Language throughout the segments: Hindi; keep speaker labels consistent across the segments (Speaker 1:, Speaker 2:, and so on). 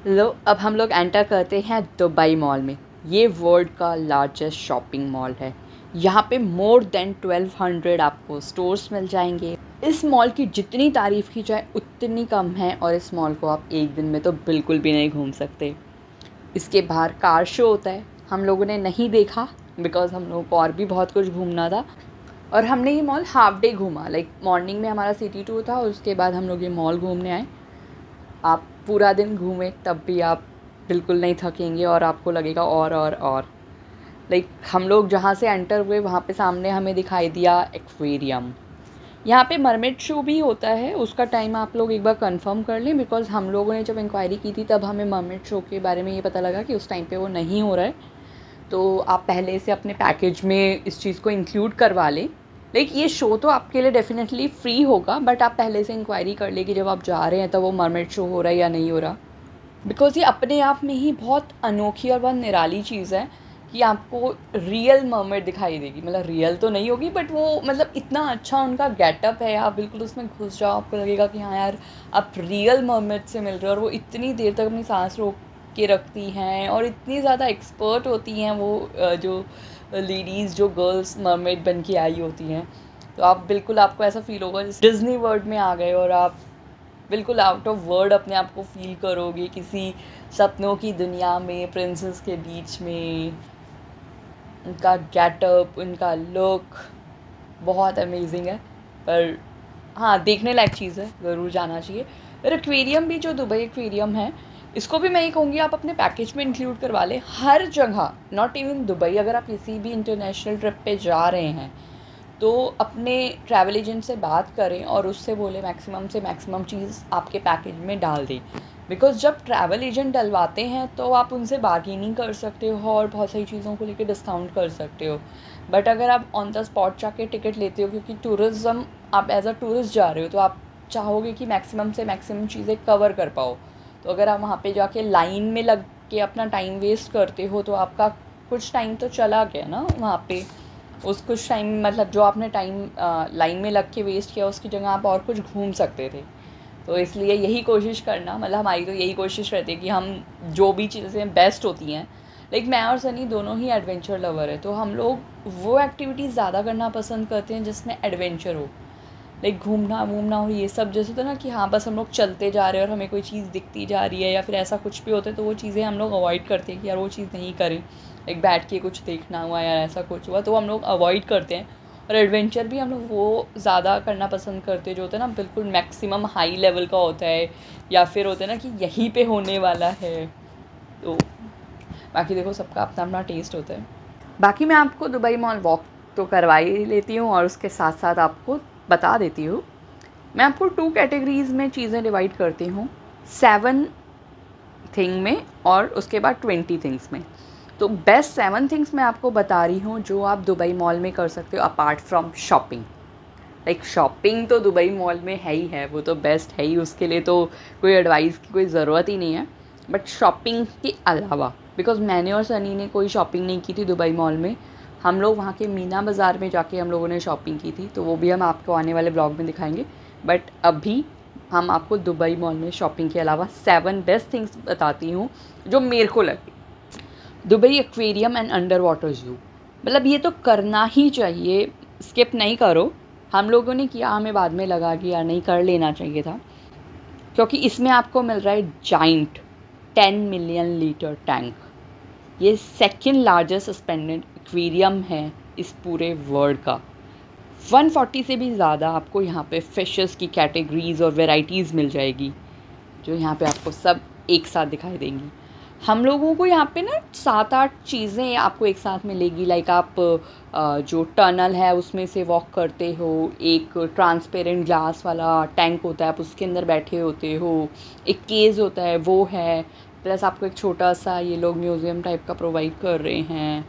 Speaker 1: लो अब हम लोग एंटर करते हैं दुबई मॉल में। ये वर्ल्ड का लार्जेस्ट शॉपिंग मॉल है। यहाँ पे मोर देन 1200 आपको स्टोर्स मिल जाएंगे। इस मॉल की जितनी तारीफ़ की जाए उतनी कम है और इस मॉल को आप एक दिन में तो बिल्कुल भी नहीं घूम सकते। इसके बाहर कार शो होता है, हम लोगों ने नहीं देखा बिकॉज़ हम लोगों को और भी बहुत कुछ घूमना था। और हमने ये मॉल हाफ डे घूमा, लाइक मॉर्निंग में हमारा सिटी टूर था और उसके बाद हम लोग ये मॉल घूमने आए। आप पूरा दिन घूमें तब भी आप बिल्कुल नहीं थकेंगे और आपको लगेगा और लाइक हम लोग जहाँ से एंटर हुए वहाँ पे सामने हमें दिखाई दिया एक्वेरियम। यहाँ पे मरमेड शो भी होता है, उसका टाइम आप लोग एक बार कंफर्म कर लें बिकॉज़ हम लोगों ने जब इंक्वायरी की थी तब हमें मरमेड शो के बारे में ये पता लगा कि उस टाइम पे वो नहीं हो रहा है। तो आप पहले से अपने पैकेज में इस चीज़ को इंक्लूड करवा लें। लाइक ये शो तो आपके लिए डेफिनेटली फ्री होगा, बट आप पहले से इंक्वायरी कर लें कि जब आप जा रहे हैं तब वो मरमेड शो हो रहा है या नहीं हो रहा। बिकॉज़ ये अपने आप में ही बहुत अनोखी और बहुत निराली चीज़ है कि आपको रियल मरमेड दिखाई देगी। मतलब रियल तो नहीं होगी बट वो मतलब इतना अच्छा उनका गेटअप है, आप बिल्कुल उसमें घुस जाओ, आपको लगेगा कि हाँ यार आप रियल मरमेड से मिल रहे हो। और वो इतनी देर तक अपनी सांस रोक के रखती हैं और इतनी ज़्यादा एक्सपर्ट होती हैं वो जो लेडीज़ जो गर्ल्स मरमेड बन के आई होती हैं। तो आप बिल्कुल आपको ऐसा फ़ील होगा जैसे डिज़नी वर्ल्ड में आ गए और आप बिल्कुल आउट ऑफ वर्ड अपने आप को फ़ील करोगे किसी सपनों की दुनिया में, प्रिंसेस के बीच में। उनका गेटअप, उनका लुक बहुत अमेजिंग है। पर हाँ, देखने लायक चीज़ है, ज़रूर जाना चाहिए। और एक्वेरियम भी, जो दुबई एक्वेरियम है, इसको भी मैं ये कहूँगी आप अपने पैकेज में इंक्लूड करवा लें। हर जगह, नॉट इवन दुबई, अगर आप किसी भी इंटरनेशनल ट्रिप पे जा रहे हैं तो अपने ट्रैवल एजेंट से बात करें और उससे बोले मैक्सिमम से मैक्सिमम चीज़ आपके पैकेज में डाल दें। बिकॉज़ जब ट्रैवल एजेंट डलवाते हैं तो आप उनसे बार्गेनिंग कर सकते हो और बहुत सारी चीज़ों को लेकर डिस्काउंट कर सकते हो। बट अगर आप ऑन द स्पॉट जाके टिकट लेते हो, क्योंकि टूरिज़्म, आप एज अ टूरिस्ट जा रहे हो तो आप चाहोगे कि मैक्सिमम से मैक्सिमम चीज़ें कवर कर पाओ। तो अगर आप वहाँ पे जाके लाइन में लग के अपना टाइम वेस्ट करते हो तो आपका कुछ टाइम तो चला गया ना वहाँ पे। उस कुछ टाइम मतलब जो आपने टाइम लाइन में लग के वेस्ट किया उसकी जगह आप और कुछ घूम सकते थे। तो इसलिए यही कोशिश करना, मतलब हमारी तो यही कोशिश रहती है कि हम जो भी चीज़ें बेस्ट होती हैं, लाइक मैं और सनी दोनों ही एडवेंचर लवर है, तो हम लोग वो एक्टिविटीज़ ज़्यादा करना पसंद करते हैं जिसमें एडवेंचर हो। लाइक घूमना वूमना हो, ये सब जैसे होता है ना कि हाँ बस हम लोग चलते जा रहे हैं और हमें कोई चीज़ दिखती जा रही है या फिर ऐसा कुछ भी होता है, तो वो चीज़ें हम लोग अवॉइड करते हैं कि यार वो चीज़ नहीं करें। लाइक बैठ के कुछ देखना हुआ या ऐसा कुछ हुआ तो हम लोग अवॉइड करते हैं। और एडवेंचर भी हम लोग वो ज़्यादा करना पसंद करते हैं जो होता है ना बिल्कुल मैक्सिमम हाई लेवल का होता है, या फिर होता है ना कि यहीं पे होने वाला है। तो बाकी देखो, सबका अपना अपना टेस्ट होता है। बाकी मैं आपको दुबई मॉल वॉक तो करवा ही लेती हूँ और उसके साथ साथ आपको बता देती हूँ। मैं आपको 2 कैटेगरीज़ में चीज़ें डिवाइड करती हूँ, 7 थिंग में और उसके बाद 20 थिंग्स में। तो बेस्ट 7 थिंग्स मैं आपको बता रही हूँ जो आप दुबई मॉल में कर सकते हो apart from shopping. Like shopping तो दुबई मॉल में है ही है, वो तो बेस्ट है ही, उसके लिए तो कोई एडवाइस की कोई ज़रूरत ही नहीं है। बट शॉपिंग के अलावा, बिकॉज़ मैंने और सनी ने कोई शॉपिंग नहीं की थी दुबई मॉल में, हम लोग वहाँ के मीना बाज़ार में जाके हम लोगों ने शॉपिंग की थी, तो वो भी हम आपको आने वाले ब्लॉग में दिखाएंगे। बट अभी हम आपको दुबई मॉल में शॉपिंग के अलावा 7 बेस्ट थिंग्स बताती हूँ जो मेरे को लगे। Dubai aquarium and under water zoo, मतलब ये तो करना ही चाहिए, स्किप नहीं करो। हम लोगों ने किया, हमें बाद में लगा कि यार नहीं, कर लेना चाहिए था, क्योंकि इसमें आपको मिल रहा है जाइंट 10 मिलियन लीटर टैंक। ये सेकंड लार्जेस्ट सस्पेंडेड एक्वेरियम है इस पूरे वर्ल्ड का। 140 से भी ज़्यादा आपको यहाँ पे फिशेस की कैटेगरीज़ और वैरायटीज़ मिल जाएगी जो यहाँ पे आपको सब एक साथ दिखाई देंगी। हम लोगों को यहाँ पे ना 7-8 चीज़ें आपको एक साथ मिलेगी। लाइक आप जो टनल है उसमें से वॉक करते हो, एक ट्रांसपेरेंट ग्लास वाला टैंक होता है, आप उसके अंदर बैठे होते हो, एक केज होता है वो है, प्लस आपको एक छोटा सा ये लोग म्यूज़ियम टाइप का प्रोवाइड कर रहे हैं,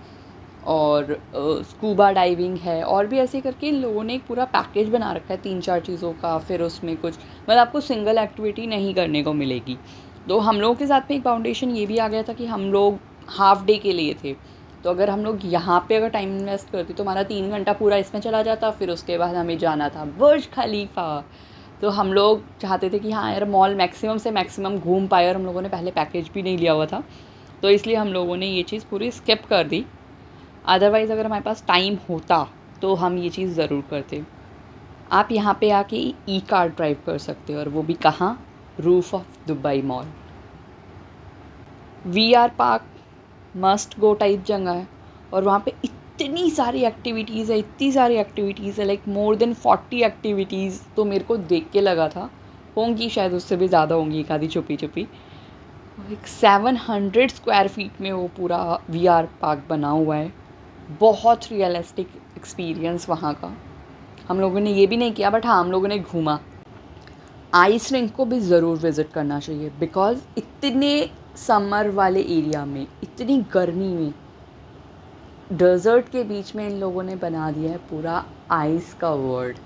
Speaker 1: और स्कूबा डाइविंग है, और भी ऐसे करके इन लोगों ने एक पूरा पैकेज बना रखा है 3-4 चीज़ों का। फिर उसमें कुछ मतलब आपको सिंगल एक्टिविटी नहीं करने को मिलेगी। तो हम लोगों के साथ में एक फाउंडेशन ये भी आ गया था कि हम लोग हाफ़ डे के लिए थे, तो अगर हम लोग यहाँ पे अगर टाइम इन्वेस्ट करते तो हमारा 3 घंटा पूरा इसमें चला जाता। फिर उसके बाद हमें जाना था बुर्ज खलीफा, तो हम लोग चाहते थे कि हाँ यार मॉल मैक्सिमम से मैक्सिमम घूम पाए, और हम लोगों ने पहले पैकेज भी नहीं लिया हुआ था, तो इसलिए हम लोगों ने ये चीज़ पूरी स्किप कर दी। अदरवाइज़ अगर हमारे पास टाइम होता तो हम ये चीज़ ज़रूर करते। आप यहाँ पे आके ई कार ड्राइव कर सकते हो, और वो भी कहाँ, roof of Dubai mall. VR park must go type जगह है, और वहाँ पे इतनी सारी एक्टिविटीज़ है, इतनी सारी एक्टिविटीज़ है, लाइक मोर देन 40 एक्टिविटीज़ तो मेरे को देख के लगा था होंगी, शायद उससे भी ज़्यादा होंगी एक आधी छुपी छुपी। एक 700 स्क्वायर फीट में वो पूरा VR पार्क बना हुआ है। बहुत रियलिस्टिक एक्सपीरियंस वहाँ का। हम लोगों ने ये भी नहीं किया, बट हाँ हम लोगों ने घूमा। आइस रिंक को भी ज़रूर विज़िट करना चाहिए, बिकॉज़ इतने समर वाले एरिया में, इतनी गर्मी में, डेजर्ट के बीच में इन लोगों ने बना दिया है पूरा आइस का वर्ल्ड।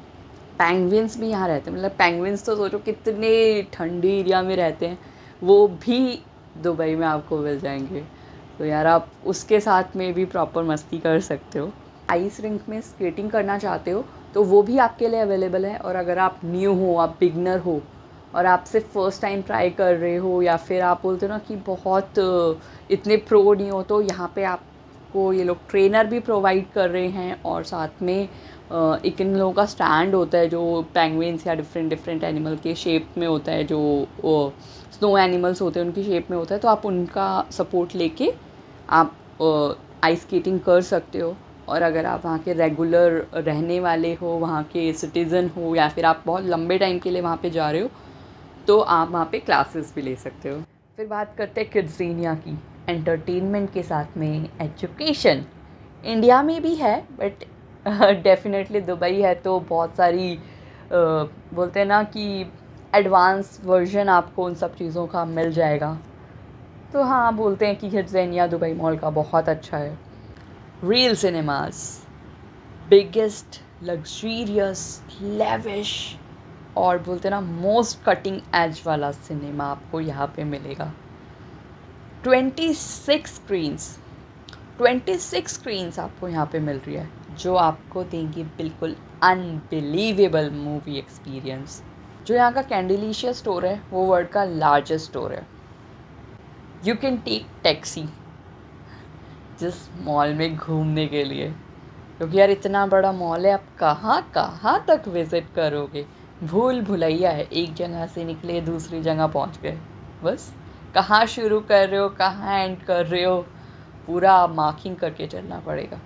Speaker 1: पेंगुइन्स भी यहाँ रहते हैं, मतलब पेंगुइन्स तो सोचो कितने ठंडे एरिया में रहते हैं, वो भी दुबई में आपको मिल जाएंगे। तो यार आप उसके साथ में भी प्रॉपर मस्ती कर सकते हो। आइस रिंक में स्केटिंग करना चाहते हो तो वो भी आपके लिए अवेलेबल है, और अगर आप न्यू हो, आप बिगनर हो और आप सिर्फ फर्स्ट टाइम ट्राई कर रहे हो, या फिर आप बोलते हो ना कि बहुत इतने प्रो नहीं हो, तो यहाँ पे आपको ये लोग ट्रेनर भी प्रोवाइड कर रहे हैं, और साथ में एक इन लोगों का स्टैंड होता है जो पेंगुइन्स या डिफरेंट एनिमल के शेप में होता है, जो स्नो एनिमल्स होते हैं उनकी शेप में होता है, तो आप उनका सपोर्ट लेके आप आइस स्केटिंग कर सकते हो। और अगर आप वहाँ के रेगुलर रहने वाले हो, वहाँ के सिटीज़न हो, या फिर आप बहुत लंबे टाइम के लिए वहाँ पे जा रहे हो, तो आप वहाँ पे क्लासेस भी ले सकते हो। फिर बात करते हैं किड्ज़ेनिया की। एंटरटेनमेंट के साथ में एजुकेशन इंडिया में भी है, बट डेफिनेटली दुबई है तो बहुत सारी बोलते हैं ना कि एडवांस वर्जन आपको उन सब चीज़ों का मिल जाएगा। तो हाँ बोलते हैं कि किड्ज़ेनिया दुबई मॉल का बहुत अच्छा है। Real cinemas, biggest, luxurious, lavish और बोलते हैं ना मोस्ट कटिंग एज वाला सिनेमा आपको यहाँ पे मिलेगा। 26 स्क्रीन्स आपको यहाँ पे मिल रही है, जो आपको देंगी बिल्कुल अनबिलीवेबल मूवी एक्सपीरियंस। जो यहाँ का कैंडिलिशियस स्टोर है वो वर्ल्ड का लार्जेस्ट स्टोर है। यू कैन टेक टैक्सी जिस मॉल में घूमने के लिए, क्योंकि यार इतना बड़ा मॉल है, आप कहाँ कहाँ तक विज़िट करोगे। भूल भुलैया है, एक जगह से निकले दूसरी जगह पहुँच गए, बस कहाँ शुरू कर रहे हो कहाँ एंड कर रहे हो पूरा मार्किंग करके चलना पड़ेगा।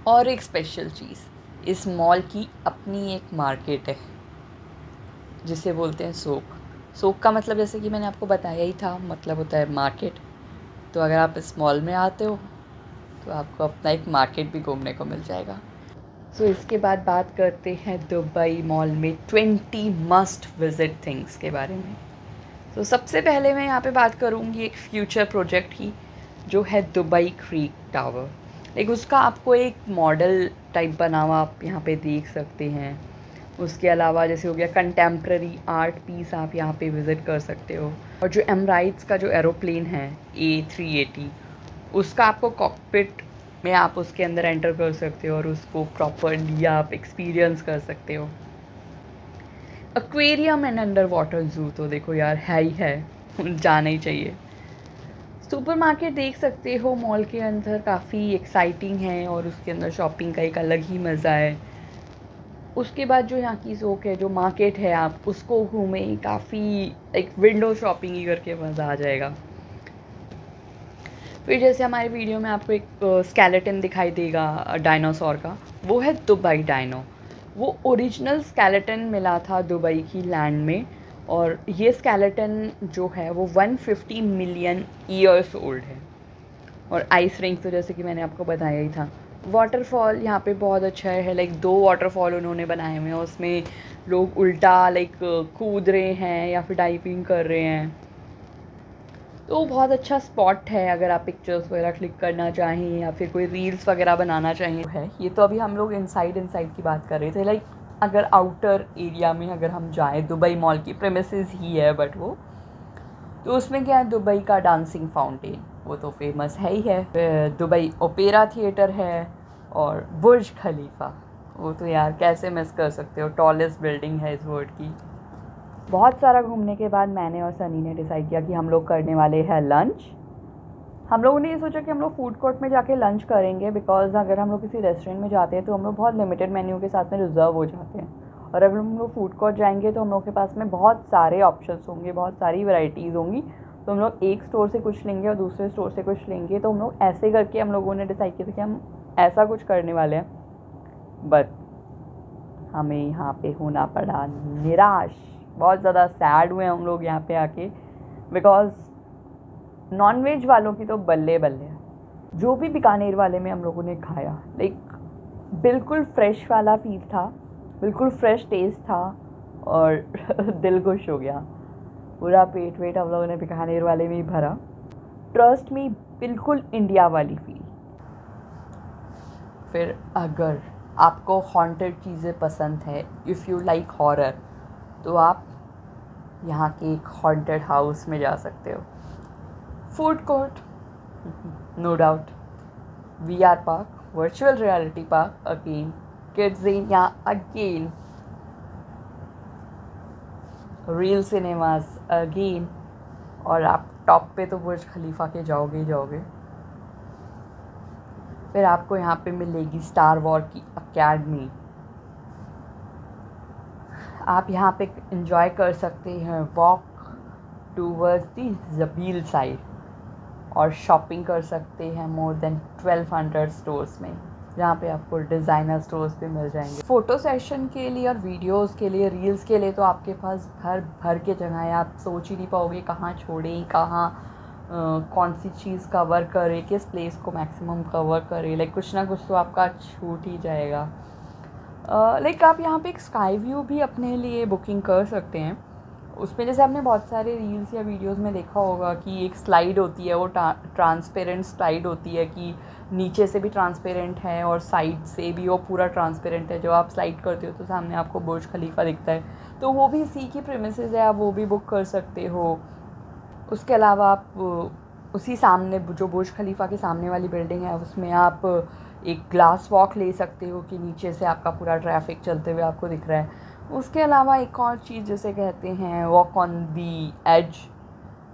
Speaker 1: और एक स्पेशल चीज़, इस मॉल की अपनी एक मार्केट है जिसे बोलते हैं सोक। सोक का मतलब जैसे कि मैंने आपको बताया ही था, मतलब होता है मार्केट। तो अगर आप इस मॉल में आते हो तो आपको अपना एक मार्केट भी घूमने को मिल जाएगा। सो इसके बाद बात करते हैं दुबई मॉल में 20 मस्ट विज़िट थिंग्स के बारे में। तो सबसे पहले मैं यहाँ पे बात करूँगी एक फ्यूचर प्रोजेक्ट की, जो है दुबई क्रीक टावर। एक उसका आपको एक मॉडल टाइप बना हुआ आप यहाँ पे देख सकते हैं। उसके अलावा जैसे हो गया कंटेम्प्रेरी आर्ट पीस आप यहाँ पे विज़िट कर सकते हो। और जो एमराइट्स का जो एरोप्लेन है A380, उसका आपको कॉकपिट में आप उसके अंदर एंटर कर सकते हो और उसको प्रॉपरली आप एक्सपीरियंस कर सकते हो। Aquarium and under water zoo तो देखो यार है ही है, जाना ही चाहिए। सुपरमार्केट देख सकते हो मॉल के अंदर, काफ़ी एक्साइटिंग है और उसके अंदर शॉपिंग का एक अलग ही मज़ा है। उसके बाद जो यहाँ की सोक है, जो मार्केट है, आप उसको घूमें, काफ़ी एक विंडो शॉपिंग ही करके मज़ा आ जाएगा। फिर जैसे हमारे वीडियो में आपको एक स्केलेटन दिखाई देगा डायनासोर का, वो है दुबई डायनो। वो ओरिजिनल स्केलेटन मिला था दुबई की लैंड में, और ये स्केलेटन जो है वो 150 मिलियन ईयर्स ओल्ड है। और आइस रिंक तो जैसे कि मैंने आपको बताया ही था। वाटरफॉल यहाँ पे बहुत अच्छा है, लाइक 2 वाटरफॉल उन्होंने बनाए हुए हैं, उसमें लोग उल्टा लाइक कूद रहे हैं या फिर डाइविंग कर रहे हैं। तो बहुत अच्छा स्पॉट है अगर आप पिक्चर्स वगैरह क्लिक करना चाहें या फिर कोई रील्स वगैरह बनाना चाहें है। ये तो अभी हम लोग इनसाइड की बात कर रहे थे, लाइक अगर आउटर एरिया में अगर हम जाएँ, दुबई मॉल की प्रेमिसेस ही है बट वो, तो उसमें क्या है, दुबई का डांसिंग फाउंटेन वो तो फेमस है ही है। दुबई ओपेरा थिएटर है, और बुर्ज खलीफा वो तो यार कैसे मिस कर सकते हो, टॉलेस्ट बिल्डिंग है इस वर्ल्ड की। बहुत सारा घूमने के बाद मैंने और सनी ने डिसाइड किया कि हम लोग करने वाले हैं लंच। हम लोगों ने ये सोचा कि हम लोग फूड कोर्ट में जाके लंच करेंगे, बिकॉज़ अगर हम लोग किसी रेस्टोरेंट में जाते हैं तो हम लोग बहुत लिमिटेड मेन्यू के साथ में रिजर्व हो जाते हैं, और अगर हम लोग फूड कोर्ट जाएंगे तो हम लोग के पास में बहुत सारे ऑप्शंस होंगे, बहुत सारी वैरायटीज़ होंगी। तो हम लोग एक स्टोर से कुछ लेंगे और दूसरे स्टोर से कुछ लेंगे, तो हम लोग ऐसे करके हम लोगों ने डिसाइड किया था कि हम ऐसा कुछ करने वाले हैं। बट हमें यहाँ पे होना पड़ा निराश। बहुत ज़्यादा सैड हुए हम लोग यहाँ पे आके, बिकॉज़ नॉन वेज वालों की तो बल्ले बल्ले है। जो भी बीकानेर वाले में हम लोगों ने खाया, लाइक बिल्कुल फ्रेश वाला फील था, बिल्कुल फ्रेश टेस्ट था, और दिल खुश हो गया। पूरा पेट वेट हम लोगों ने बीकानेर वाले में ही भरा। ट्रस्ट मी, बिल्कुल इंडिया वाली फील। फिर अगर आपको हॉन्टेड चीज़ें पसंद है, इफ़ यू लाइक हॉरर, तो आप यहाँ के एक हॉन्टेड हाउस में जा सकते हो। Food court, no doubt, VR park, virtual reality park again, kids zone या अगेन, रील सिनेमाज अगेन, और आप टॉप पे तो बुर्ज खलीफा के जाओगे ही जाओगे। फिर आपको यहाँ पे मिलेगी स्टार वॉर की अकेडमी। आप यहाँ पे इंजॉय कर सकते हैं walk towards the Zabeel side, और शॉपिंग कर सकते हैं मोर देन 1200 स्टोर्स में, जहाँ पे आपको डिज़ाइनर स्टोर्स भी मिल जाएंगे। फ़ोटो सेशन के लिए और वीडियोस के लिए, रील्स के लिए तो आपके पास भर भर के जगह है। आप सोच ही नहीं पाओगे कहाँ छोड़ें, कहाँ कौन सी चीज़ कवर करे, किस प्लेस को मैक्सिमम कवर करे। लाइक कुछ ना कुछ तो आपका छूट ही जाएगा। लाइक आप यहाँ पे एक स्काई व्यू भी अपने लिए बुकिंग कर सकते हैं। उसमें जैसे आपने बहुत सारे रील्स या वीडियोस में देखा होगा कि एक स्लाइड होती है, वो ट्रांसपेरेंट स्लाइड होती है, कि नीचे से भी ट्रांसपेरेंट है और साइड से भी वो पूरा ट्रांसपेरेंट है। जब आप स्लाइड करते हो तो सामने आपको बुर्ज खलीफा दिखता है, तो वो भी इसी की प्रीमिसेस है, आप वो भी बुक कर सकते हो। उसके अलावा आप उसी सामने जो बुर्ज खलीफा के सामने वाली बिल्डिंग है, उसमें आप एक ग्लास वॉक ले सकते हो कि नीचे से आपका पूरा ट्रैफिक चलते हुए आपको दिख रहा है। उसके अलावा एक और चीज़ जिसे कहते हैं वॉक ऑन दी एज,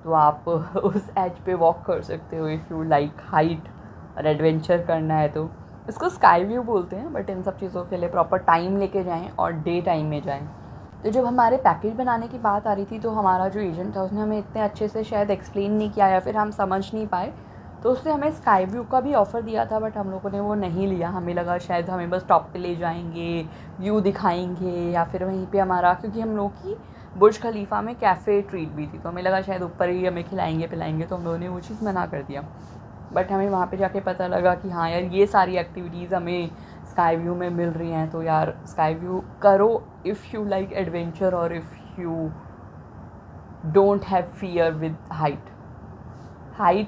Speaker 1: तो आप उस एज पे वॉक कर सकते हो इफ़ यू लाइक हाइट और एडवेंचर करना है तो। इसको स्काई व्यू बोलते हैं, बट इन सब चीज़ों के लिए प्रॉपर टाइम लेके जाएं और डे टाइम में जाएं। तो जब हमारे पैकेज बनाने की बात आ रही थी, तो हमारा जो एजेंट था उसने हमें इतने अच्छे से शायद एक्सप्लेन नहीं किया, या फिर हम समझ नहीं पाए, तो उसने हमें स्काई व्यू का भी ऑफ़र दिया था, बट हम लोगों ने वो नहीं लिया। हमें लगा शायद हमें बस टॉप पे ले जाएंगे, व्यू दिखाएंगे, या फिर वहीं पे हमारा, क्योंकि हम लोग की बुर्ज खलीफा में कैफ़े ट्रीट भी थी, तो हमें लगा शायद ऊपर ही हमें खिलाएंगे पिलाएंगे, तो हम लोगों ने वो चीज़ मना कर दिया। बट हमें वहाँ पे जाके पता लगा कि हाँ यार, ये सारी एक्टिविटीज़ हमें स्काई व्यू में मिल रही हैं, तो यार स्काई व्यू करो इफ़ यू लाइक एडवेंचर, और if you don't have fear with height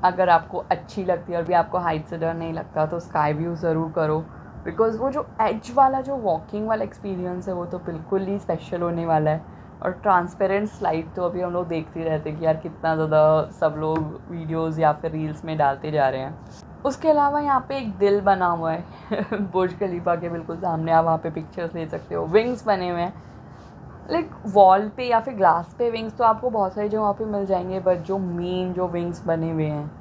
Speaker 1: अगर आपको अच्छी लगती है और भी आपको हाइट से डर नहीं लगता, तो स्काई व्यू ज़रूर करो। बिकॉज़ वो जो एज वाला जो वॉकिंग वाला एक्सपीरियंस है, वो तो बिल्कुल ही स्पेशल होने वाला है। और ट्रांसपेरेंट स्लाइड तो अभी हम लोग देखते ही रहते हैं कि यार कितना ज़्यादा सब लोग वीडियोज़ या फिर रील्स में डालते जा रहे हैं। उसके अलावा यहाँ पे एक दिल बना हुआ है बुर्ज खलीफा के बिल्कुल सामने, आप वहाँ पे पिक्चर्स ले सकते हो। विंग्स बने हुए हैं, लाइक वॉल पे या फिर ग्लास पे विंग्स तो आपको बहुत सारी जगहों पे मिल जाएंगे, बट जो मेन जो विंग्स बने हुए हैं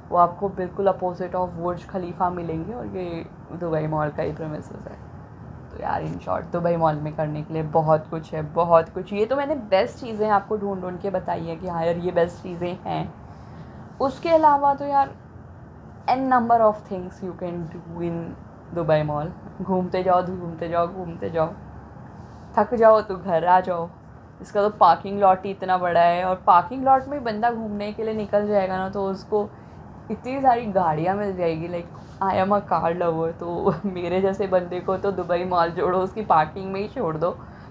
Speaker 1: वो आपको बिल्कुल अपोजिट ऑफ बुर्ज खलीफा मिलेंगे, और ये दुबई मॉल का ही प्रीमिसेस है। तो यार इन शॉर्ट दुबई मॉल में करने के लिए बहुत कुछ है, बहुत कुछ। ये तो मैंने बेस्ट चीज़ें आपको ढूंढ के बताई है कि हाँ यार ये बेस्ट चीज़ें हैं। उसके अलावा तो यार an number of things you can do in Dubai mall. घूमते जाओ, थक जाओ तो घर आ जाओ। इसका तो पार्किंग लॉट ही इतना बड़ा है, और पार्किंग लॉट में बंदा घूमने के लिए निकल जाएगा ना, तो उसको इतनी सारी गाड़ियाँ मिल जाएगी। Like I am a car lover, तो मेरे जैसे बंदे को तो दुबई मॉल जोड़ो, उसकी पार्किंग में ही छोड़ दो,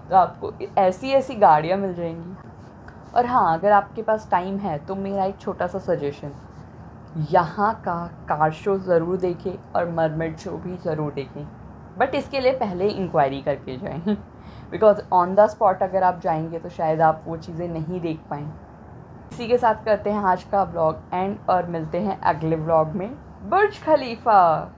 Speaker 1: तो आपको ऐसी ऐसी गाड़ियाँ मिल जाएंगी। और हाँ, अगर आपके पास टाइम है तो मेरा एक छोटा सा सजेशन, यहाँ का कार शो ज़रूर देखें और मरमेड शो भी ज़रूर देखें, बट इसके लिए पहले इंक्वायरी करके जाएं बिकॉज ऑन द स्पॉट अगर आप जाएंगे तो शायद आप वो चीज़ें नहीं देख पाएँ। इसी के साथ करते हैं आज का व्लॉग एंड, और मिलते हैं अगले व्लॉग में बुर्ज खलीफा।